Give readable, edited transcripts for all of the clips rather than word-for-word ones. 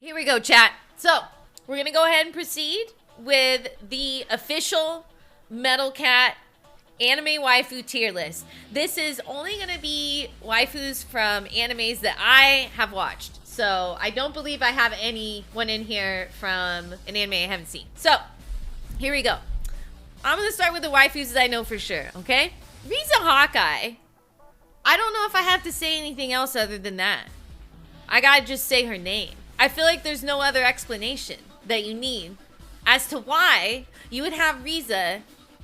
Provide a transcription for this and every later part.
Here we go, chat. So, we're gonna go ahead and proceed with the official Metal Cat anime waifu tier list. This is only gonna be waifus from animes that I have watched. So, I don't believe I have anyone in here from an anime I haven't seen. So, here we go. I'm gonna start with the waifus that I know for sure, okay? Riza Hawkeye. I don't know if I have to say anything else other than that. I gotta just say her name. I feel like there's no other explanation that you need as to why you would have Riza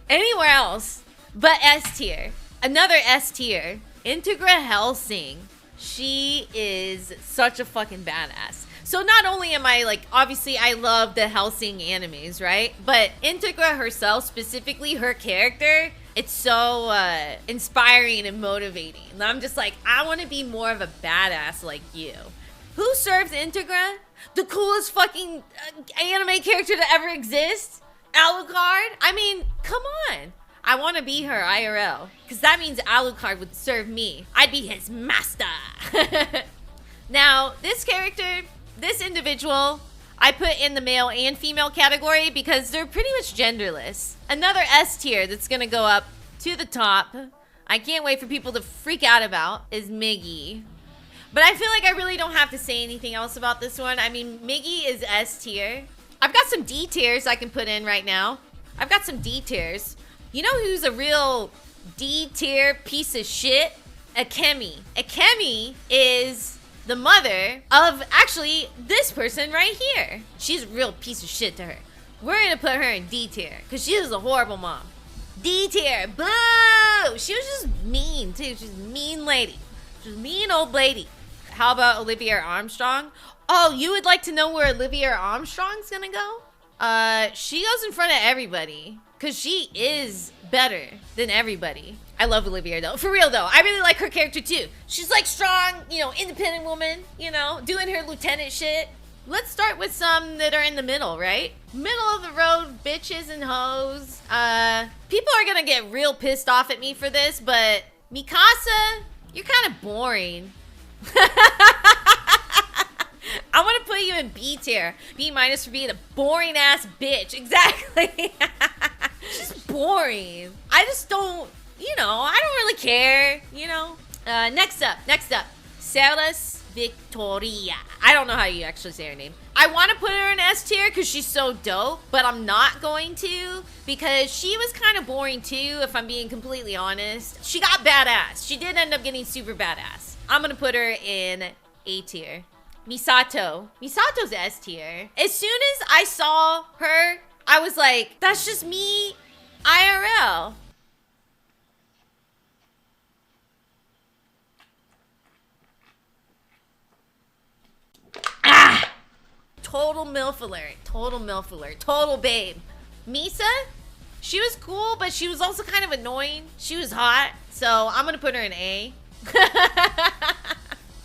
anywhere else but S tier. Another S tier. Integra Helsing. She is such a fucking badass. So not only am I like, obviously I love the Helsing animes, right? But Integra herself, specifically her character, it's so inspiring and motivating. And I'm just like, I want to be more of a badass like you. Who serves Integra? The coolest fucking anime character to ever exist? Alucard? I mean, come on. I want to be her IRL. Because that means Alucard would serve me. I'd be his master. Now, this character, this individual, I put in the male and female category because they're pretty much genderless. Another S tier that's going to go up to the top, I can't wait for people to freak out about, is Miggy. But I feel like I really don't have to say anything else about this one. I mean, Miggy is S tier. I've got some D tiers I can put in right now. I've got some D tiers. You know who's a real D tier piece of shit? Akemi. Akemi is the mother of actually this person right here. She's a real piece of shit to her. We're gonna put her in D tier because she was a horrible mom. D tier. Boo! She was just mean too. She's a mean lady. She's a mean old lady. How about Olivia Armstrong? Oh, you would like to know where Olivia Armstrong's gonna go? She goes in front of everybody because she is better than everybody. I love Olivia though. For real though, I really like her character too. She's like strong, you know, independent woman, you know, doing her lieutenant shit. Let's start with some that are in the middle, right? Middle of the road bitches and hoes. People are gonna get real pissed off at me for this, but Mikasa, you're kind of boring. I want to put you in B tier. B minus for being a boring ass bitch. Exactly. She's boring. I just don't, you know, I don't really care, you know. Next up. Ceres Victoria. I don't know how you actually say her name. I want to put her in S tier because she's so dope, but I'm not going to because she was kind of boring too, if I'm being completely honest. She got badass. She did end up getting super badass. I'm going to put her in A tier. Misato. Misato's S tier. As soon as I saw her, I was like, that's just me IRL. Ah! Total MILF alert. Total MILF alert. Total babe. Misa? She was cool, but she was also kind of annoying. She was hot, so I'm gonna put her in A.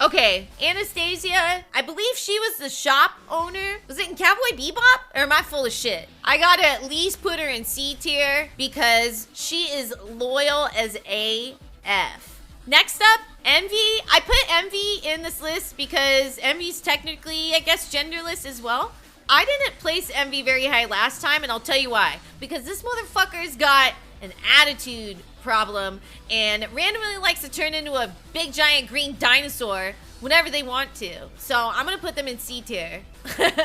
Okay, Anastasia, I believe she was the shop owner. Was it in Cowboy Bebop? Or am I full of shit? I gotta at least put her in C tier because she is loyal as AF. Next up, Envy. I put Envy in this list because Envy's technically, I guess, genderless as well. I didn't place Envy very high last time, and I'll tell you why. Because this motherfucker's got an attitude problem and randomly likes to turn into a big giant green dinosaur whenever they want to. So I'm gonna put them in C tier. This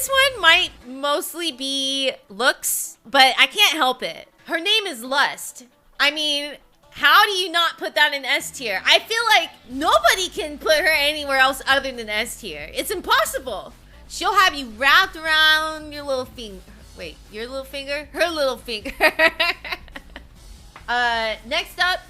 one might mostly be looks, but I can't help it. Her name is Lust. I mean, how do you not put that in S tier? I feel like nobody can put her anywhere else other than S tier. It's impossible. She'll have you wrapped around your little finger. Wait, your little finger? Her little finger. Next up,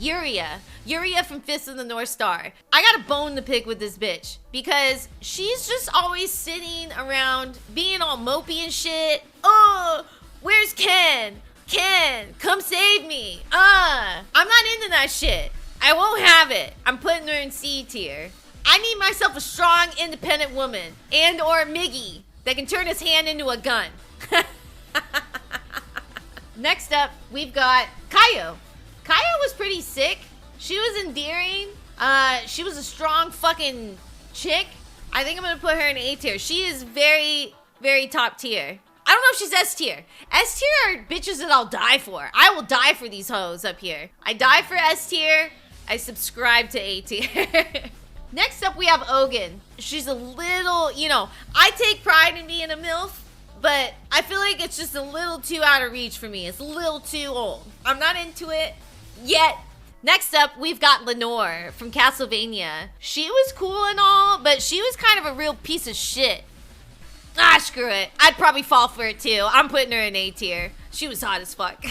Yuria. Yuria from Fist of the North Star. I got a bone to pick with this bitch because she's just always sitting around being all mopey and shit. Oh, where's Ken? Ken, come save me. I'm not into that shit. I won't have it. I'm putting her in C tier. I need myself a strong, independent woman and or Miggy that can turn his hand into a gun. Next up, we've got Kaio. Kaio was pretty sick. She was endearing. She was a strong fucking chick, I think I'm gonna put her in A tier. She is very, very top tier. I don't know if she's S tier. S tier are bitches that I'll die for. I will die for these hoes up here. I die for S tier. I subscribe to A tier. Next up, we have Ogun. She's a little, you know, I take pride in being a MILF, but I feel like it's just a little too out of reach for me. It's a little too old. I'm not into it yet. Next up, we've got Lenore from Castlevania. She was cool and all, but she was kind of a real piece of shit. Ah, screw it. I'd probably fall for it too. I'm putting her in A tier. She was hot as fuck.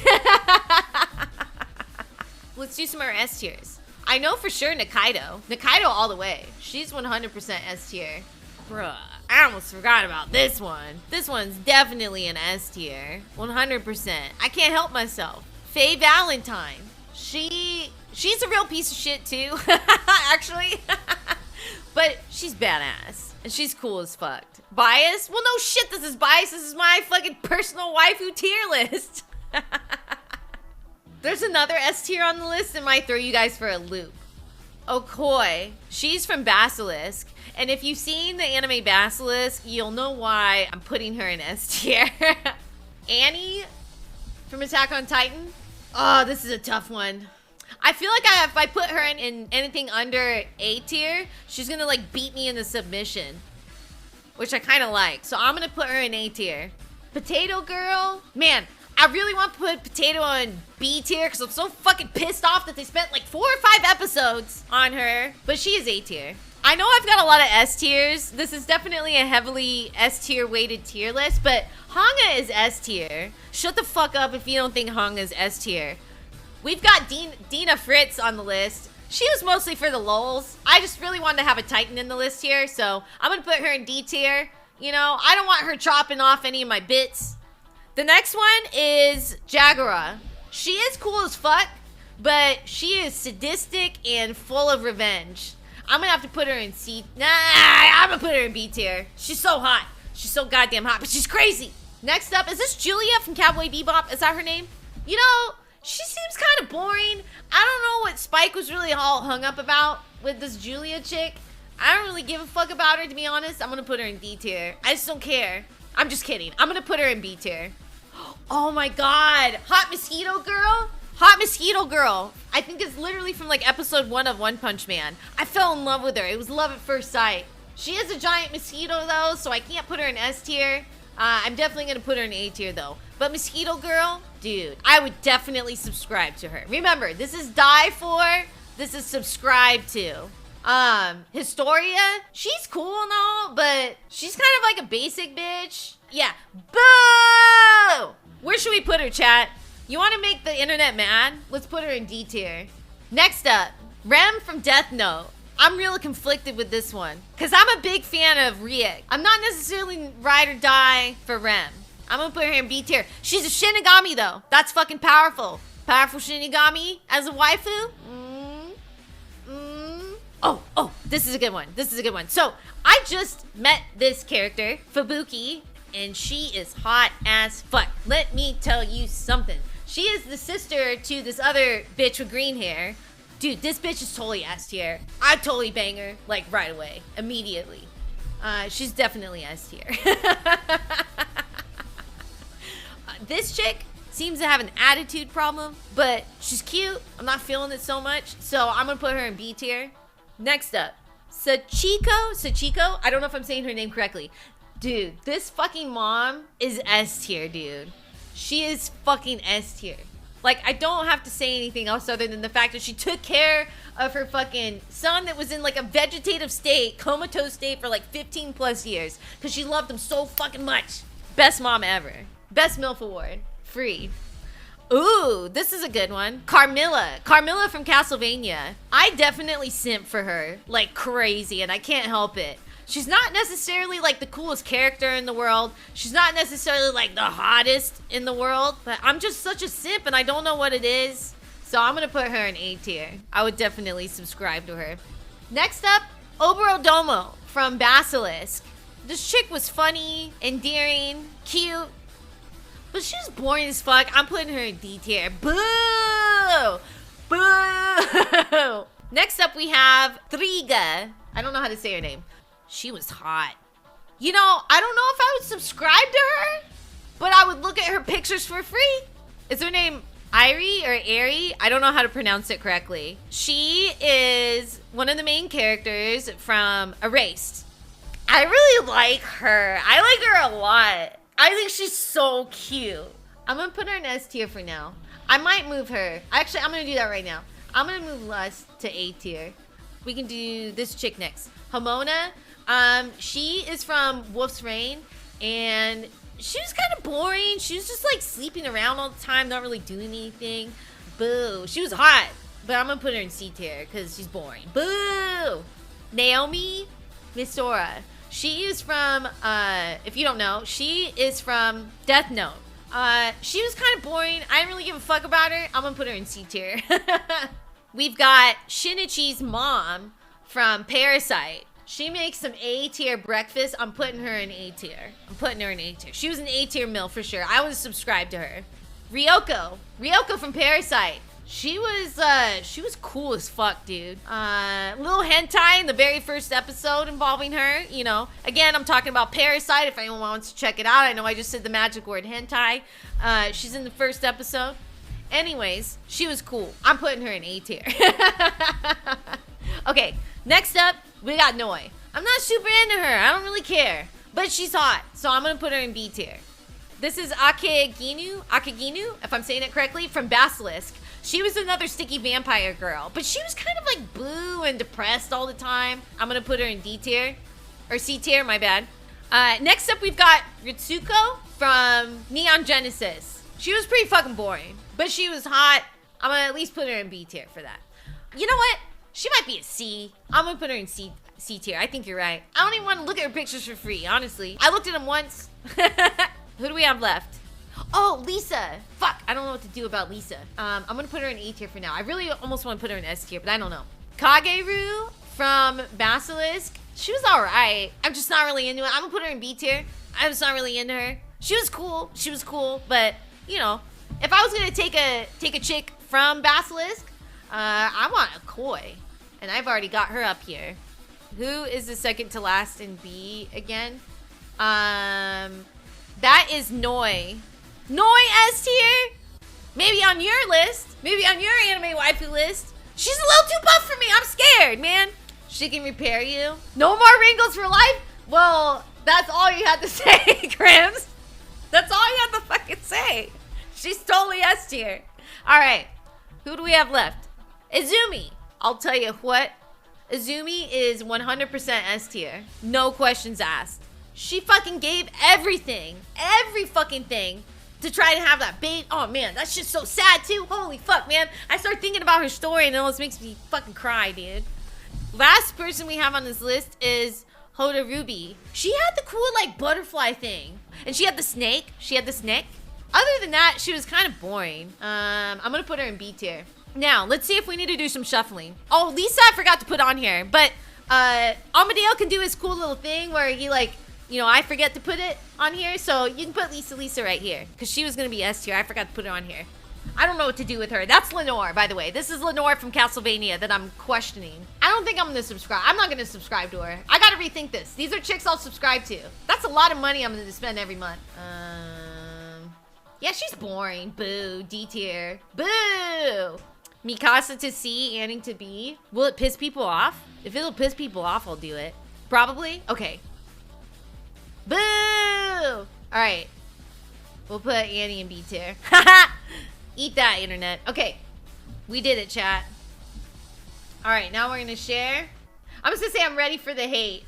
Let's do some more S tiers. I know for sure Nikaido. Nikaido all the way. She's 100% S tier. Bruh, I almost forgot about this one. This one's definitely an S tier. 100%. I can't help myself. Faye Valentine. She's a real piece of shit too, actually. But she's badass. And she's cool as fuck. Bias? Well, no shit, this is bias. This is my fucking personal waifu tier list. There's another S tier on the list that might throw you guys for a loop. Okoi. She's from Basilisk. And if you've seen the anime Basilisk, you'll know why I'm putting her in S tier. Annie from Attack on Titan. Oh, this is a tough one. I feel like if I put her in anything under A tier, she's gonna like beat me in the submission, which I kind of like. So I'm gonna put her in A tier. Potato Girl, man, I really want to put Potato on B tier because I'm so fucking pissed off that they spent like 4 or 5 episodes on her, but she is A tier. I know I've got a lot of S tiers. This is definitely a heavily S tier weighted tier list, but Hanga is S tier. Shut the fuck up if you don't think Hanga is S tier. We've got Dina Fritz on the list. She was mostly for the lulz. I just really wanted to have a Titan in the list here, so I'm gonna put her in D tier. You know, I don't want her chopping off any of my bits. The next one is Jaguar. She is cool as fuck, but she is sadistic and full of revenge. I'm gonna have to put her in C. Nah, I'm gonna put her in B tier. She's so hot. She's so goddamn hot, but she's crazy. Next up, is this Julia from Cowboy Bebop? Is that her name? You know, she seems kind of boring. I don't know what Spike was really all hung up about with this Julia chick. I don't really give a fuck about her, to be honest. I'm gonna put her in D tier. I just don't care. I'm just kidding. I'm gonna put her in B tier. Oh my god. Hot Mosquito Girl? Hot Mosquito Girl. I think it's literally from like episode 1 of One Punch Man. I fell in love with her. It was love at first sight. She is a giant mosquito though, so I can't put her in S tier. I'm definitely gonna put her in A tier though. But Mosquito Girl, dude, I would definitely subscribe to her. Remember, this is die for, this is subscribe to. Historia, she's cool and all, but she's kind of like a basic bitch. Yeah, boo! Where should we put her, chat? You want to make the internet mad? Let's put her in D tier. Next up, Rem from Death Note. I'm really conflicted with this one because I'm a big fan of Riek. I'm not necessarily ride or die for Rem. I'm gonna put her in B tier. She's a Shinigami though. That's fucking powerful. Powerful Shinigami as a waifu. Oh, this is a good one. This is a good one. So I just met this character, Fabuki, and she is hot as fuck. Let me tell you something. She is the sister to this other bitch with green hair. Dude, this bitch is totally S tier. I'd totally bang her, like, right away. Immediately. She's definitely S tier. This chick seems to have an attitude problem, but she's cute. I'm not feeling it so much, so I'm gonna put her in B tier. Next up, Sachiko? I don't know if I'm saying her name correctly. Dude, this fucking mom is S tier, dude. She is fucking S tier. Like, I don't have to say anything else other than the fact that she took care of her fucking son that was in like a vegetative state, comatose state for like 15 plus years. Because she loved him so fucking much. Best mom ever. Best MILF award. Free. Ooh, this is a good one. Carmilla from Castlevania. I definitely simp for her like crazy and I can't help it. She's not necessarily like the coolest character in the world. She's not necessarily like the hottest in the world, but I'm just such a simp and I don't know what it is. So I'm gonna put her in A tier. I would definitely subscribe to her. Next up, Oborodomo from Basilisk. This chick was funny, endearing, cute, but she was boring as fuck. I'm putting her in D tier. Boo! Boo! Next up we have Triga. I don't know how to say her name. She was hot. You know, I don't know if I would subscribe to her, but I would look at her pictures for free. Is her name Irie or Aerie? I don't know how to pronounce it correctly. She is one of the main characters from Erased. I really like her. I like her a lot. I think she's so cute. I'm gonna put her in S tier for now. I might move her. Actually, I'm gonna do that right now. I'm gonna move Lust to A tier. We can do this chick next. Hamona. She is from Wolf's Rain, and she was kind of boring. She was just like sleeping around all the time, not really doing anything. Boo. She was hot, but I'm gonna put her in C tier because she's boring. Boo. Naomi Misora. She is from, if you don't know, she is from Death Note. She was kind of boring. I didn't really give a fuck about her. I'm gonna put her in C tier. We've got Shinichi's mom from Parasite. She makes some A tier breakfast. I'm putting her in A tier. I'm putting her in A tier. She was an A tier MILF for sure. I would subscribe to her. Ryoko. Ryoko from Parasite. She was cool as fuck, dude. Little hentai in the very first episode involving her, you know. Again, I'm talking about Parasite if anyone wants to check it out. I know I just said the magic word hentai. She's in the first episode. Anyways, she was cool. I'm putting her in A tier. Okay, next up, we got Noi. I'm not super into her. I don't really care. But she's hot, so I'm gonna put her in B tier. This is Akeginu, if I'm saying it correctly, from Basilisk. She was another sticky vampire girl, but she was kind of like blue and depressed all the time. I'm gonna put her in D tier, or C tier, my bad. Next up, we've got Ritsuko from Neon Genesis. She was pretty fucking boring, but she was hot. I'm gonna at least put her in B tier for that. You know what? She might be a C. I'm gonna put her in C tier. I think you're right. I don't even want to look at her pictures for free, honestly. I looked at them once. Who do we have left? Oh, Lisa. Fuck, I don't know what to do about Lisa. I'm gonna put her in A tier for now. I really almost want to put her in S tier, but I don't know. Kageru from Basilisk. She was alright. I'm just not really into it. I'm gonna put her in B tier. I'm just not really into her. She was cool. She was cool, but you know, if I was gonna take a chick from Basilisk, I want a koi, and I've already got her up here. Who is the second to last in B again? That is Noi. Noi S tier? Maybe on your list. Maybe on your anime waifu list. She's a little too buff for me. I'm scared, man. She can repair you. No more wrinkles for life? Well, that's all you had to say, Grims. That's all you had to fucking say. She's totally S tier. All right. Who do we have left? Izumi. I'll tell you what. Izumi is 100% S tier. No questions asked. She fucking gave everything. Every fucking thing. To try to have that bait. Oh man, that's just so sad too. Holy fuck, man. I start thinking about her story and it almost makes me fucking cry, dude. Last person we have on this list is Hoda Ruby. She had the cool like butterfly thing. And she had the snake. Other than that, she was kind of boring. I'm gonna put her in B tier. Now, let's see if we need to do some shuffling. Oh, Lisa I forgot to put on here. But Amadeo can do his cool little thing where he like, you know, I forget to put it on here, so you can put Lisa right here. Because she was going to be S tier. I forgot to put her on here. I don't know what to do with her. That's Lenore, by the way. This is Lenore from Castlevania that I'm questioning. I don't think I'm going to subscribe. I'm not going to subscribe to her. I got to rethink this. These are chicks I'll subscribe to. That's a lot of money I'm going to spend every month. Yeah, she's boring. Boo. D tier. Boo. Mikasa to C, Annie to B. Will it piss people off? If it'll piss people off, I'll do it. Probably. Okay. Boo! All right. We'll put Annie in B tier. Eat that, internet. Okay. We did it, chat. All right, now we're going to share. I'm just going to say I'm ready for the hate.